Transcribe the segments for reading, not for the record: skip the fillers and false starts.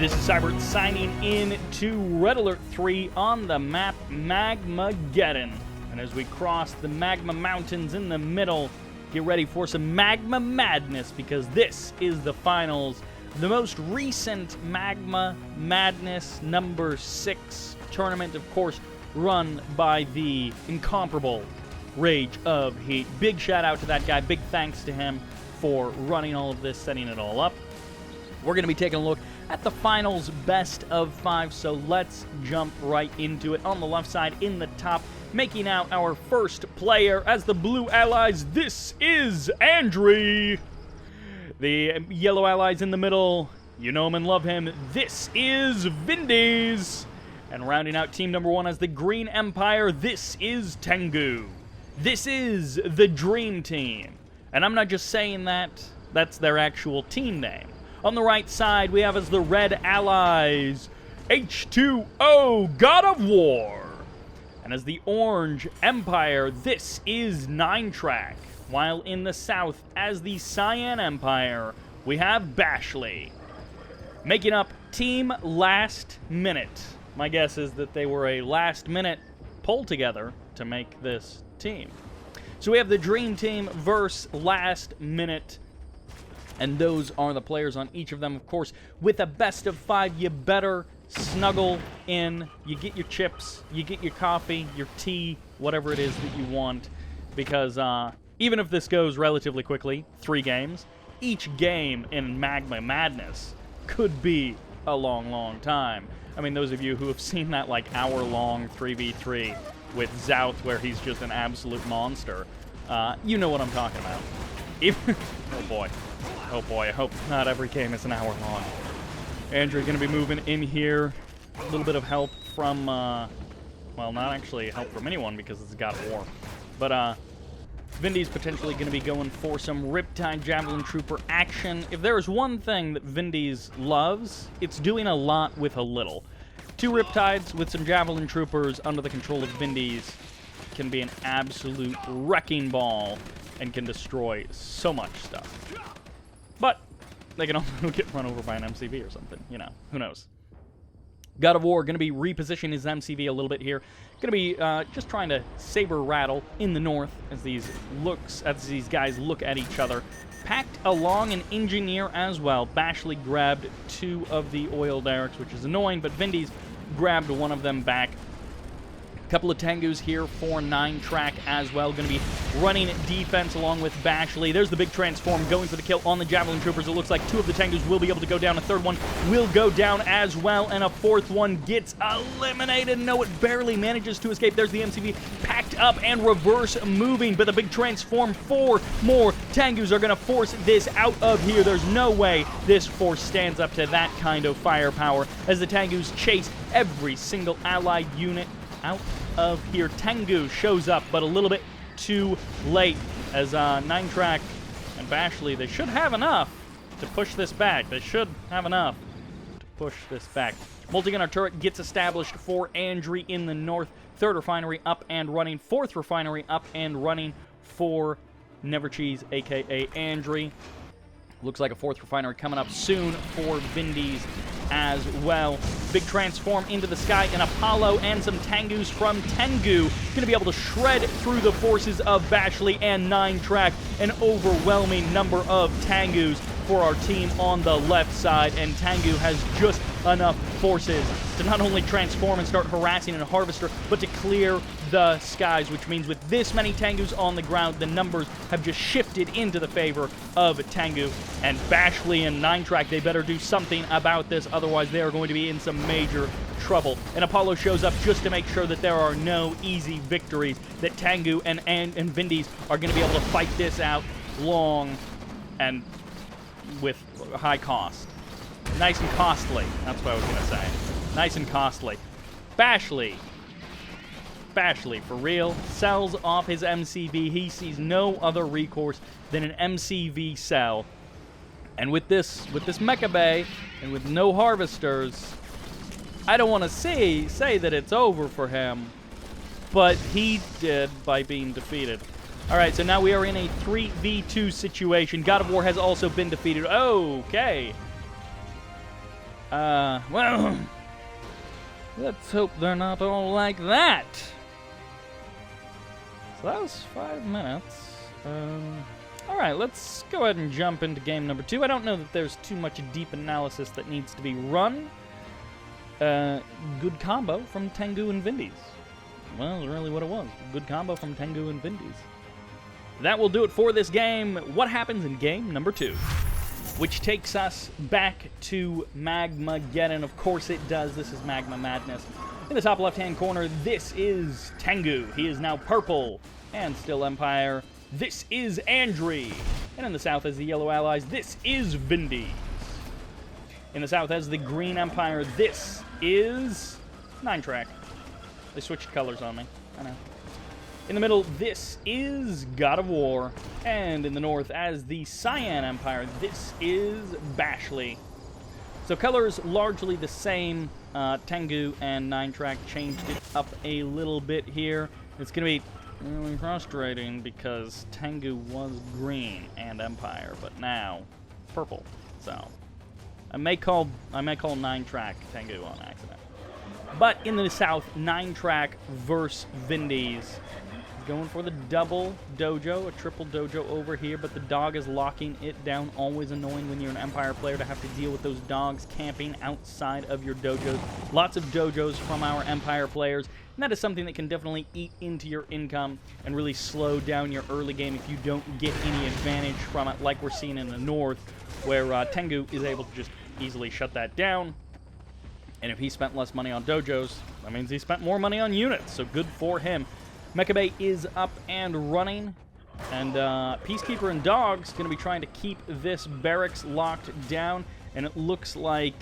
This is Sybert signing in to Red Alert 3 on the map MagmaGeddon. And as we cross the Magma Mountains in the middle, get ready for some Magma Madness, because this is the finals. The most recent Magma Madness number 6 tournament, of course, run by the incomparable Rage of Heat. Big shout out to that guy. Big thanks to him for running all of this, setting it all up. We're going to be taking a look at the finals best of 5, so let's jump right into it. On the left side, in the top, making out our first player as the blue allies, this is Andrey. The yellow allies in the middle, you know him and love him, this is Vindies. And rounding out team number 1 as the Green Empire, this is Tengu. This is the Dream Team. And I'm not just saying that, that's their actual team name. On the right side, we have as the Red Allies, H2O, GodofWar. And as the Orange Empire, this is 9-Track. While in the south, as the Cyan Empire, we have Bashley. Making up Team Last Minute. My guess is that they were a last-minute pull together to make this team. So we have the Dream Team versus Last Minute. And those are the players on each of them. Of course, with a best of 5, you better snuggle in. You get your chips, you get your coffee, your tea, whatever it is that you want. Because even if this goes relatively quickly, 3 games, each game in Magma Madness could be a long, long time. I mean, those of you who have seen that like hour-long 3v3 with Zouth where he's just an absolute monster, you know what I'm talking about. Oh boy. Oh boy, I hope not every game is an hour long. Andrey going to be moving in here. A little bit of help from, well, not actually help from anyone because it's GodofWar. But, Vindies potentially going to be going for some Riptide Javelin Trooper action. If there is one thing that Vindies loves, it's doing a lot with a little. 2 Riptides with some Javelin Troopers under the control of Vindies can be an absolute wrecking ball and can destroy so much stuff. But they can also get run over by an MCV or something, you know, who knows. GodofWar going to be repositioning his MCV a little bit here. Going to be just trying to saber rattle in the north as these guys look at each other. Packed along an engineer as well. Bashley grabbed 2 of the oil derricks, which is annoying, but Vindies grabbed one of them back. Couple of Tengus here for 9-Track as well. Going to be running defense along with Bashley. There's the big transform going for the kill on the Javelin Troopers. It looks like 2 of the Tengus will be able to go down. A 3rd one will go down as well. And a 4th one gets eliminated. No, it barely manages to escape. There's the MCV packed up and reverse moving. But the big transform, 4 more Tengus are going to force this out of here. There's no way this force stands up to that kind of firepower as the Tengus chase every single allied unit out of here. Tengu shows up, but a little bit too late as 9-Track and Bashley, they should have enough to push this back. They should have enough to push this back. Multi-gunner turret gets established for Andrey in the north. 3rd refinery up and running. 4th refinery up and running for Nevercheese, a.k.a. Andrey. Looks like a 4th refinery coming up soon for Vindies as well. Big transform into the sky, an Apollo and some Tengus from Tengu. Going to be able to shred through the forces of Bashley and 9-Track. An overwhelming number of Tengus for our team on the left side, and Tengu has just enough forces to not only transform and start harassing a Harvester, but to clear the skies, which means with this many Tengus on the ground, the numbers have just shifted into the favor of Tengu. And Bashley and 9-Track, they better do something about this, otherwise they are going to be in some major trouble. And Apollo shows up just to make sure that there are no easy victories, that Tengu and Vindies are going to be able to fight this out long and with high cost. Nice and costly, that's what I was going to say. Nice and costly. Bashley, for real, sells off his MCV. He sees no other recourse than an MCV sell. And with this Mecha Bay, and with no Harvesters, I don't want to say that it's over for him, but he did by being defeated. Alright, so now we are in a 3v2 situation. GodofWar has also been defeated. Okay. Well, let's hope they're not all like that. So that was 5 minutes. Alright, let's go ahead and jump into game number 2. I don't know that there's too much deep analysis that needs to be run. Good combo from Tengu and Vindies. Well, that's really what it was. Good combo from Tengu and Vindies. That will do it for this game. What happens in game number 2? Which takes us back to MagmaGeddon. Of course it does. This is MagmaMadness. In the top left-hand corner, this is Tengu. He is now purple and still Empire. This is Andrey. And in the south as the yellow allies, this is Vindies. In the south as the green Empire, this is 9-track. They switched colors on me. I know. In the middle, this is GodofWar. And in the north as the Cyan Empire, this is Bashley. So colors largely the same. Tengu and 9-track changed it up a little bit here. It's going to be really frustrating because Tengu was green and Empire, but now purple. So I may call 9-track Tengu on accident. But in the south, 9-track versus Vindies. Going for the double dojo, a triple dojo over here, but the dog is locking it down. Always annoying when you're an Empire player to have to deal with those dogs camping outside of your dojos. Lots of dojos from our Empire players, and that is something that can definitely eat into your income and really slow down your early game if you don't get any advantage from it, like we're seeing in the north, where Tengu is able to just easily shut that down. And if he spent less money on dojos, that means he spent more money on units, so good for him. Mecha Bay is up and running, and Peacekeeper and Dog's going to be trying to keep this barracks locked down, and it looks like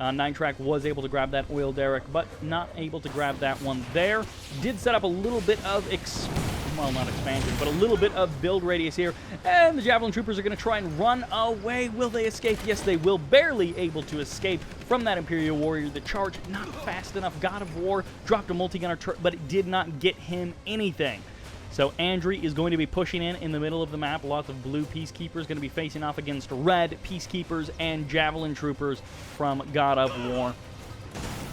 9-track was able to grab that oil derrick, but not able to grab that one there. Did set up a little bit of well, not expansion, but a little bit of build radius here, and the Javelin Troopers are going to try and run away. Will they escape? Yes, they will. Barely able to escape from that Imperial Warrior. The charge not fast enough. GodofWar dropped a multi-gunner turret, but it did not get him anything. So Andrey is going to be pushing in the middle of the map. Lots of blue Peacekeepers going to be facing off against red Peacekeepers and Javelin Troopers from GodofWar.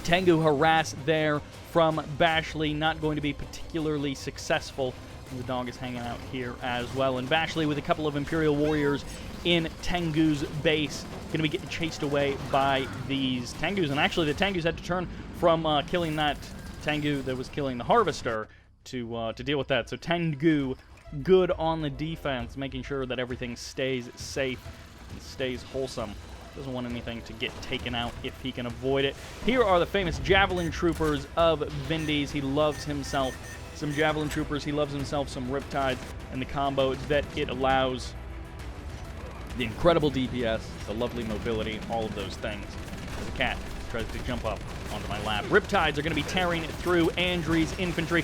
Tengu harassed there from Bashley, not going to be particularly successful. The dog is hanging out here as well. And Bashley with a couple of Imperial Warriors in Tengu's base, going to be getting chased away by these Tengus. And actually the Tengus had to turn from killing that Tengu that was killing the Harvester to deal with that. So Tengu good on the defense, making sure that everything stays safe and stays wholesome. Doesn't want anything to get taken out if he can avoid it. Here are the famous Javelin Troopers of Vindies. He loves himself some Javelin Troopers. He loves himself some Riptides, and the combo that it allows. The incredible DPS, the lovely mobility, all of those things. As a cat tries to jump up onto my lap. Riptides are going to be tearing through Andrey's infantry.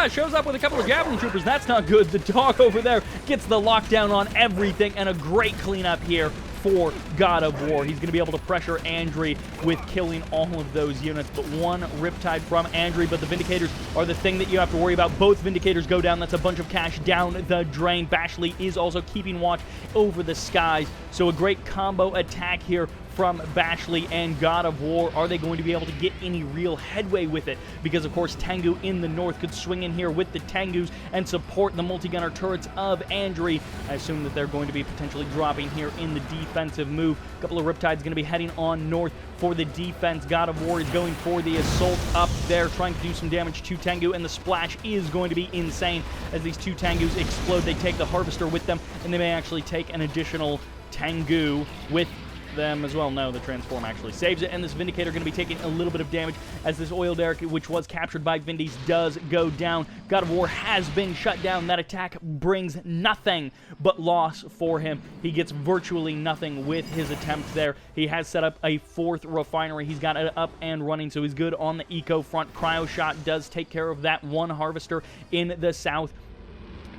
Shows up with a couple of Javelin Troopers. That's not good. The dog over there gets the lockdown on everything, and a great cleanup here for GodofWar. He's going to be able to pressure Andrey with killing all of those units, but one Riptide from Andrey, but the Vindicators are the thing that you have to worry about. Both Vindicators go down. That's a bunch of cash down the drain. Bashley is also keeping watch over the skies, so a great combo attack here from Bashley and GodofWar. Are they going to be able to get any real headway with it? Because, of course, Tengu in the north could swing in here with the Tengus and support the multi-gunner turrets of Andrey. I assume that they're going to be potentially dropping here in the defensive move. A couple of Riptides going to be heading on north for the defense. GodofWar is going for the assault up there, trying to do some damage to Tengu, and the splash is going to be insane as these two Tengus explode. They take the Harvester with them, and they may actually take an additional Tengu with them as well. No, the transform actually saves it, and this Vindicator going to be taking a little bit of damage as this oil derrick, which was captured by Vindies, does go down. GodofWar has been shut down. That attack brings nothing but loss for him. He gets virtually nothing with his attempt there. He has set up a 4th refinery. He's got it up and running, so he's good on the eco front. Cryo Shot does take care of that one Harvester in the south.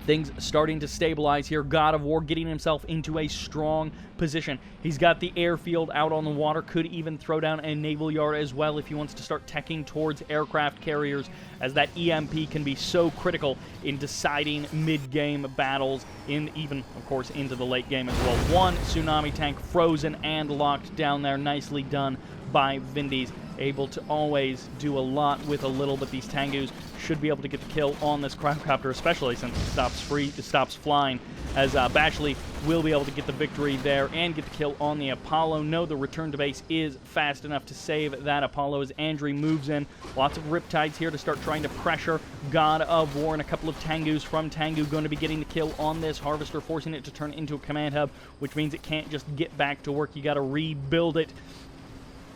Things starting to stabilize here. GodofWar getting himself into a strong position. He's got the airfield out on the water. Could even throw down a naval yard as well if he wants to start teching towards aircraft carriers, as that EMP can be so critical in deciding mid-game battles, even, of course, into the late game as well. One Tsunami tank frozen and locked down there. Nicely done by Vindies. Able to always do a lot with a little, but these Tengus should be able to get the kill on this Cryocopter, especially since it stops flying, as Bashley will be able to get the victory there and get the kill on the Apollo. No, the return to base is fast enough to save that Apollo as Andrey moves in. Lots of Riptides here to start trying to pressure GodofWar, and a couple of Tengus from Tengu going to be getting the kill on this Harvester, forcing it to turn into a command hub, which means it can't just get back to work. You got to rebuild it.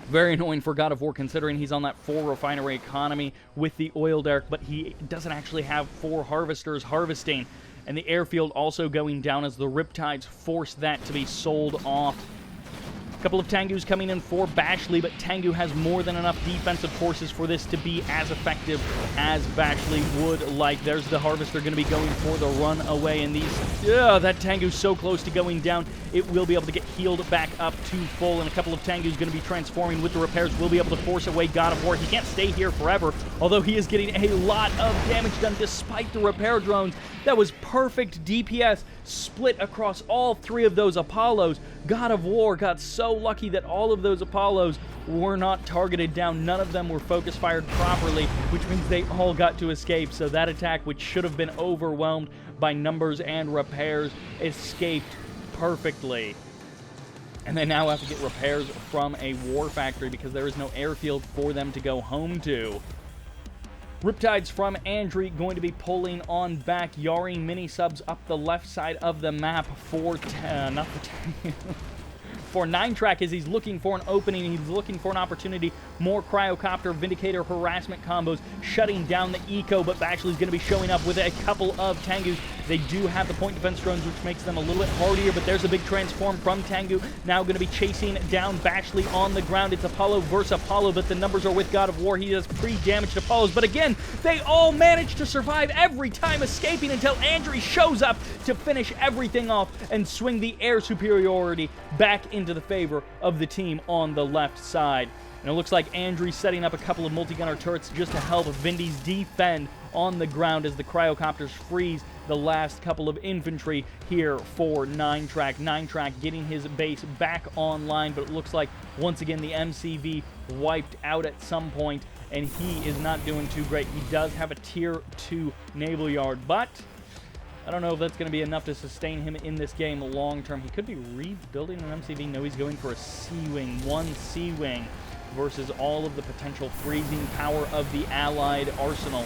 Very annoying for GodofWar, considering he's on that 4 refinery economy with the oil derrick, but he doesn't actually have 4 harvesters harvesting. And the airfield also going down as the Riptides force that to be sold off. A couple of Tengus coming in for Bashley, but Tengu has more than enough defensive forces for this to be as effective as Bashley would like. There's the Harvester going to be going for the runaway, and that Tengu's so close to going down. It will be able to get healed back up to full, and a couple of Tengus going to be transforming with the repairs. Will be able to force away GodofWar. He can't stay here forever, although he is getting a lot of damage done despite the repair drones. That was perfect DPS split across all 3 of those Apollos. GodofWar got so lucky that all of those Apollos were not targeted down. None of them were focus fired properly, which means they all got to escape. So that attack, which should have been overwhelmed by numbers and repairs, escaped perfectly. And they now have to get repairs from a war factory because there is no airfield for them to go home to. Riptides from Andrey going to be pulling on back. Yari mini-subs up the left side of the map for for 9-track as he's looking for an opening. He's looking for an opportunity. More Cryocopter Vindicator harassment combos shutting down the eco, but Bashley's going to be showing up with a couple of Tengus. They do have the point defense drones, which makes them a little bit hardier, but there's a big transform from Tengu. Now going to be chasing down Bashley on the ground. It's Apollo versus Apollo, but the numbers are with GodofWar. He does pre-damaged Apollos, but again, they all manage to survive every time, escaping until Andrey shows up to finish everything off and swing the air superiority back into the favor of the team on the left side. And it looks like Andrey setting up a couple of multi-gunner turrets just to help Vindies defend on the ground as the Cryocopters freeze the last couple of infantry here for 9-track. 9-track getting his base back online, but it looks like once again the MCV wiped out at some point, and he is not doing too great. He does have a tier 2 naval yard, but I don't know if that's going to be enough to sustain him in this game long term. He could be rebuilding an MCV. No, he's going for a C-Wing. 1 C-Wing versus all of the potential freezing power of the Allied arsenal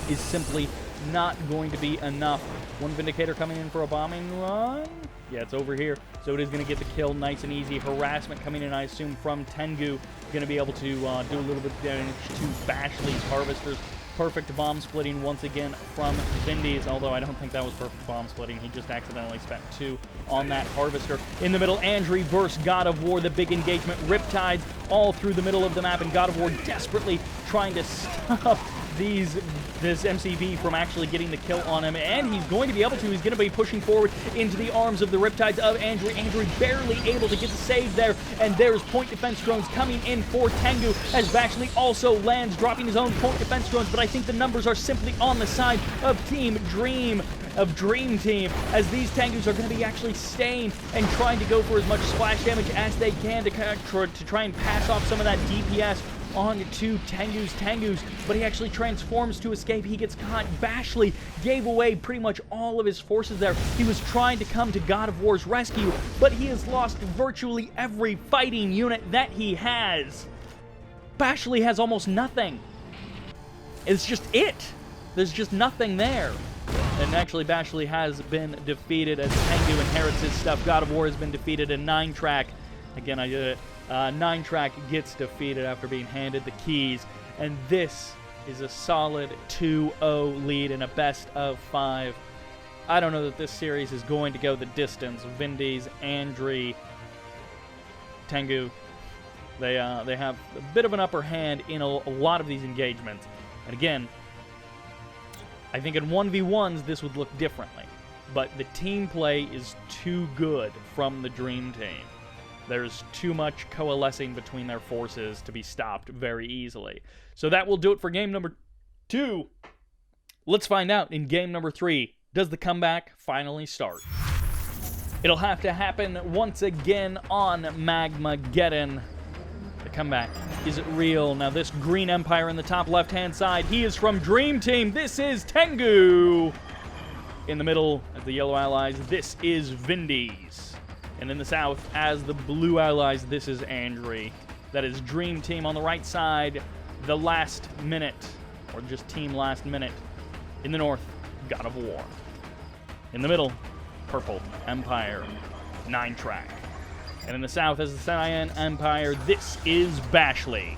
is simply not going to be enough. 1 Vindicator coming in for a bombing run. Yeah, it's over here. So it is going to get the kill nice and easy. Harassment coming in, I assume, from Tengu. Going to be able to do a little bit of damage to Bashley's Harvesters. Perfect bomb splitting once again from Vindies, although I don't think that was perfect bomb splitting. He just accidentally spent 2 on that Harvester. In the middle, Andrey versus GodofWar, the big engagement. Riptides all through the middle of the map, and GodofWar desperately trying to stop this MCV from actually getting the kill on him, and he's going to be able to. He's going to be pushing forward into the arms of the Riptides of Andrey. Andrey barely able to get the save there, and there's point defense drones coming in for Tengu as Bashley also lands, dropping his own point defense drones, but I think the numbers are simply on the side of Team Dream, Dream Team, as these Tengus are going to be actually staying and trying to go for as much splash damage as they can to try and pass off some of that DPS on to Tengus, but he actually transforms to escape. He gets caught. Bashley gave away pretty much all of his forces there. He was trying to come to GodofWar's rescue, but he has lost virtually every fighting unit that he has. Bashley has almost nothing. It's just it. There's just nothing there. And actually, Bashley has been defeated as Tengu inherits his stuff. GodofWar has been defeated in 9-track. Again, I did it. 9-track gets defeated after being handed the keys, and this is a solid 2-0 lead in a best of 5. I don't know that this series is going to go the distance. Vindies, Andrey, Tengu, they have a bit of an upper hand in a lot of these engagements. And again, I think in 1v1s this would look differently, but the team play is too good from the Dream Team. There's too much coalescing between their forces to be stopped very easily. So that will do it for game number 2. Let's find out in game number 3. Does the comeback finally start? It'll have to happen once again on MagmaMadness. The comeback, is it real? Now this green Empire in the top left-hand side, he is from Dream Team. This is Tengu. In the middle, as the yellow allies, this is Vindies. And in the south, as the blue allies, this is Andrey. That is Dream Team on the right side, the last minute, or just Team Last Minute. In the north, GodofWar. In the middle, purple Empire, 9-track. And in the south, as the Cyan Empire, this is Bashley.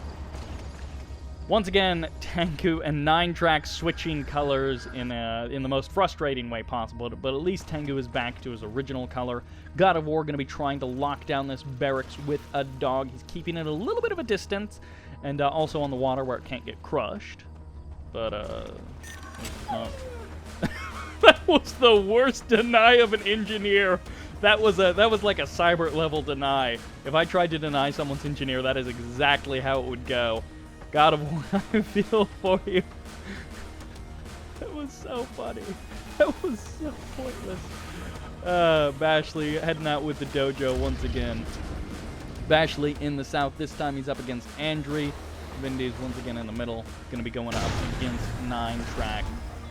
Once again, Tengu and 9-track switching colors in the most frustrating way possible, but at least Tengu is back to his original color. GodofWar going to be trying to lock down this barracks with a dog. He's keeping it a little bit of a distance, and also on the water where it can't get crushed. But, that was the worst deny of an engineer. That was like a Sybert level deny. If I tried to deny someone's engineer, that is exactly how it would go. GodofWar, I feel for you. That was so funny. That was so pointless. Bashley heading out with the dojo once again. Bashley in the south. This time he's up against Andrey. Vindies once again in the middle. Going to be going up against 9-track.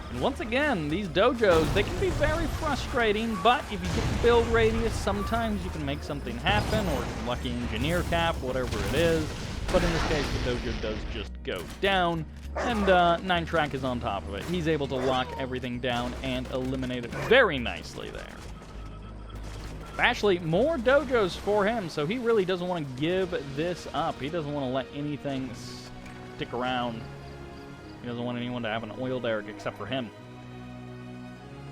And once again, these dojos, they can be very frustrating, but if you get the build radius, sometimes you can make something happen, or lucky engineer cap, whatever it is. But in this case, the dojo does just go down, and 9-track is on top of it. He's able to lock everything down and eliminate it very nicely there. Bashley, more dojos for him, so he really doesn't want to give this up. He doesn't want to let anything stick around. He doesn't want anyone to have an oil derrick except for him.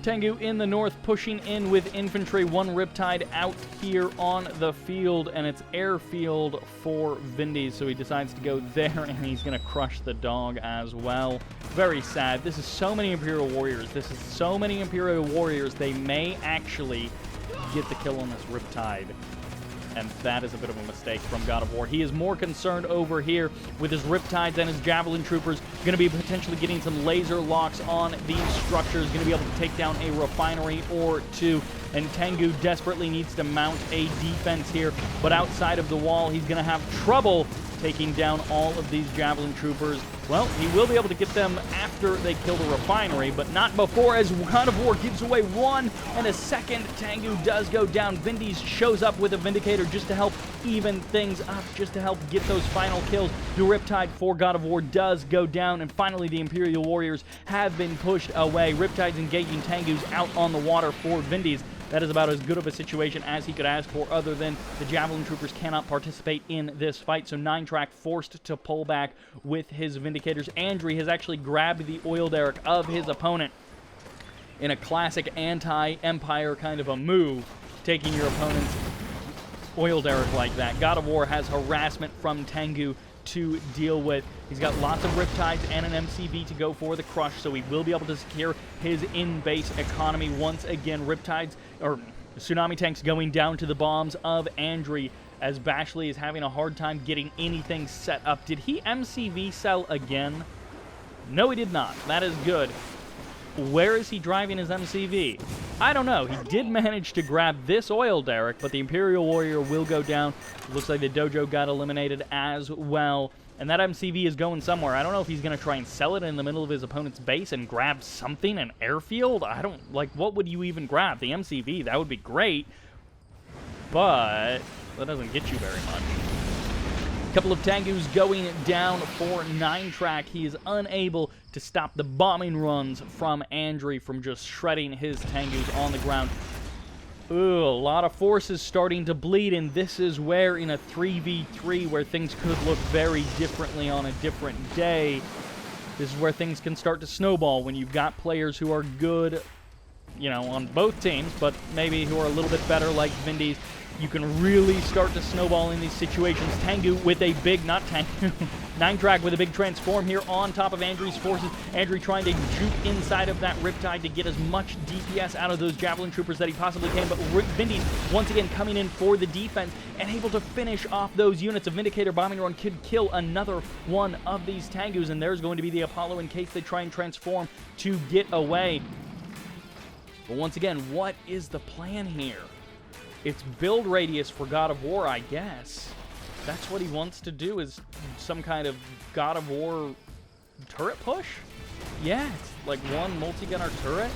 Tengu in the north pushing in with infantry. One Riptide out here on the field, and it's airfield for Vindies, so he decides to go there, and he's going to crush the dog as well. Very sad. This is so many Imperial Warriors. This is so many Imperial Warriors. They may actually get the kill on this Riptide. And that is a bit of a mistake from GodofWar. He is more concerned over here with his Riptides and his Javelin Troopers. Going to be potentially getting some laser locks on these structures. Going to be able to take down a refinery or two. And Tengu desperately needs to mount a defense here. But outside of the wall, he's going to have trouble taking down all of these Javelin Troopers. Well, he will be able to get them after they kill the refinery, but not before, as GodofWar gives away one and a second. Tengu does go down. Vindies shows up with a Vindicator just to help even things up, just to help get those final kills. The Riptide for GodofWar does go down, and finally the Imperial Warriors have been pushed away. Riptide's engaging Tengu's out on the water for Vindies. That is about as good of a situation as he could ask for, other than the Javelin Troopers cannot participate in this fight, so 9-track forced to pull back with his Vindicators. Andrey has actually grabbed the oil derrick of his opponent in a classic anti-Empire kind of a move, taking your opponent's oil derrick like that. GodofWar has harassment from Tengu to deal with. He's got lots of Riptides and an MCV to go for the crush, so he will be able to secure his in-base economy once again. Riptides, or Tsunami Tanks going down to the bombs of Andrey, as Bashley is having a hard time getting anything set up. Did he MCV sell again? No, he did not. That is good. Where is he driving his MCV? I don't know. He did manage to grab this oil derrick, but the Imperial Warrior will go down. It looks like the dojo got eliminated as well. And that MCV is going somewhere. I don't know if he's going to try and sell it in the middle of his opponent's base and grab something, an airfield. I don't, like, what would you even grab? The MCV, that would be great. But that doesn't get you very much. A couple of Tengus going down for 9-track. He is unable to stop the bombing runs from Andrey from just shredding his Tengus on the ground. Ooh, a lot of forces starting to bleed, and this is where, in a 3v3, where things could look very differently on a different day, this is where things can start to snowball when you've got players who are good, you know, on both teams, but maybe who are a little bit better like Vindies. You can really start to snowball in these situations. Tengu with a big, not Tengu, 9-track with a big transform here on top of Andrey's forces. Andrey trying to juke inside of that Riptide to get as much DPS out of those Javelin Troopers that he possibly can, but Vindies once again coming in for the defense and able to finish off those units. A Vindicator bombing run could kill another one of these Tengus, and there's going to be the Apollo in case they try and transform to get away. But once again, what is the plan here? It's build radius for GodofWar, I guess. that's what he wants to do, is some kind of God of War turret push? Yeah, it's like one multi-gunner turret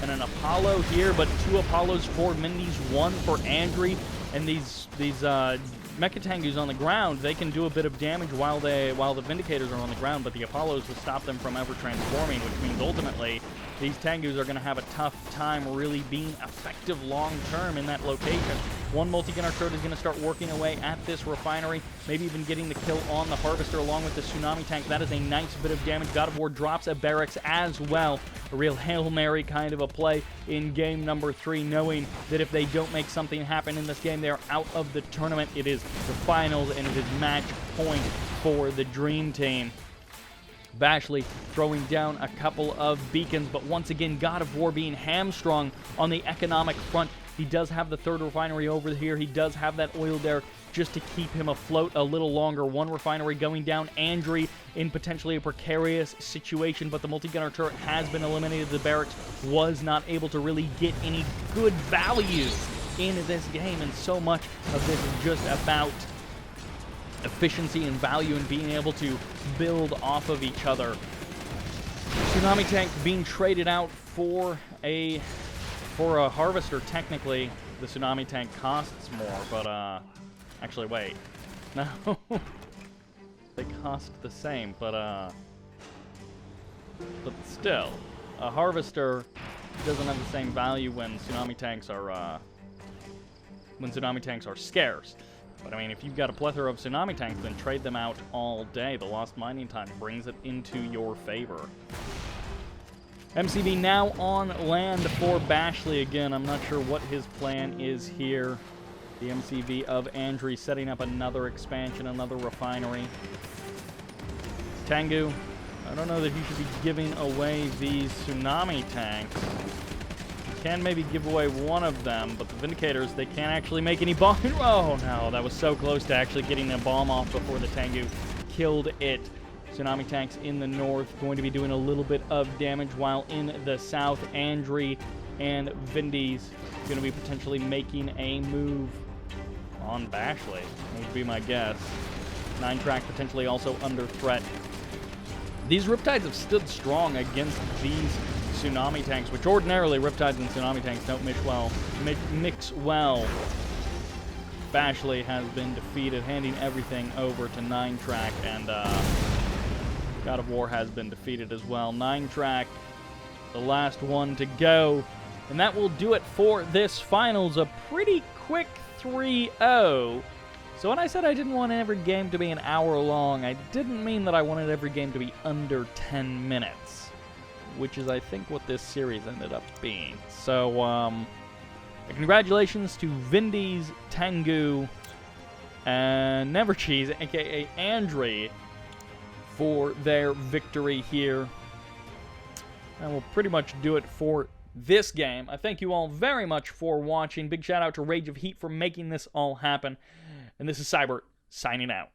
and an Apollo here, but 2 Apollos for Vindies, 1 for Andrey, and these Mecha Tengus on the ground, they can do a bit of damage while the Vindicators are on the ground, but the Apollos will stop them from ever transforming, which means ultimately these Tengus are going to have a tough time really being effective long-term in that location. 1 multi-gunner turret is going to start working away at this refinery, maybe even getting the kill on the Harvester along with the Tsunami Tank. That is a nice bit of damage. God of War drops a barracks as well. A real Hail Mary kind of a play in game number 3, knowing that if they don't make something happen in this game, they're out of the tournament. It is the finals, and it is match point for the Dream Team. Bashley throwing down a couple of beacons, but once again, God of War being hamstrung on the economic front. He does have the 3rd refinery over here. He does have that oil derrick just to keep him afloat a little longer. 1 refinery going down. Andrey in potentially a precarious situation, but the multi-gunner turret has been eliminated. The barracks was not able to really get any good value in this game, and so much of this is just about efficiency and value and being able to build off of each other. Tsunami Tank being traded out for a Harvester. Technically, the Tsunami Tank costs more, but actually, wait. No. They cost the same, but still, a Harvester doesn't have the same value when Tsunami Tanks are scarce. But I mean, if you've got a plethora of Tsunami Tanks, then trade them out all day. The lost mining time brings it into your favor. MCV now on land for Bashley again. I'm not sure what his plan is here. The MCV of Andrey setting up another expansion, another refinery. Tengu, I don't know that he should be giving away these Tsunami Tanks. Can maybe give away one of them, but the Vindicators, they can't actually make any bomb. Oh no, that was so close to actually getting a bomb off before the Tengu killed it. Tsunami Tanks in the north going to be doing a little bit of damage, while in the south, Andrey and Vindies going to be potentially making a move on Bashley, would be my guess. 9-track potentially also under threat. These Riptides have stood strong against these Tsunami Tanks, which ordinarily Riptides and Tsunami Tanks don't mix well. Bashley has been defeated, handing everything over to 9-track, and God of War has been defeated as well. 9-track, the last one to go, and that will do it for this finals. A pretty quick 3-0. So when I said I didn't want every game to be an hour long, I didn't mean that I wanted every game to be under 10 minutes, which is, I think, what this series ended up being. So, congratulations to Vindies, Tengu, and Nevercheese, aka Andrey, for their victory here. And we'll pretty much do it for this game. I thank you all very much for watching. Big shout out to Rage of Heat for making this all happen. And this is Sybert, signing out.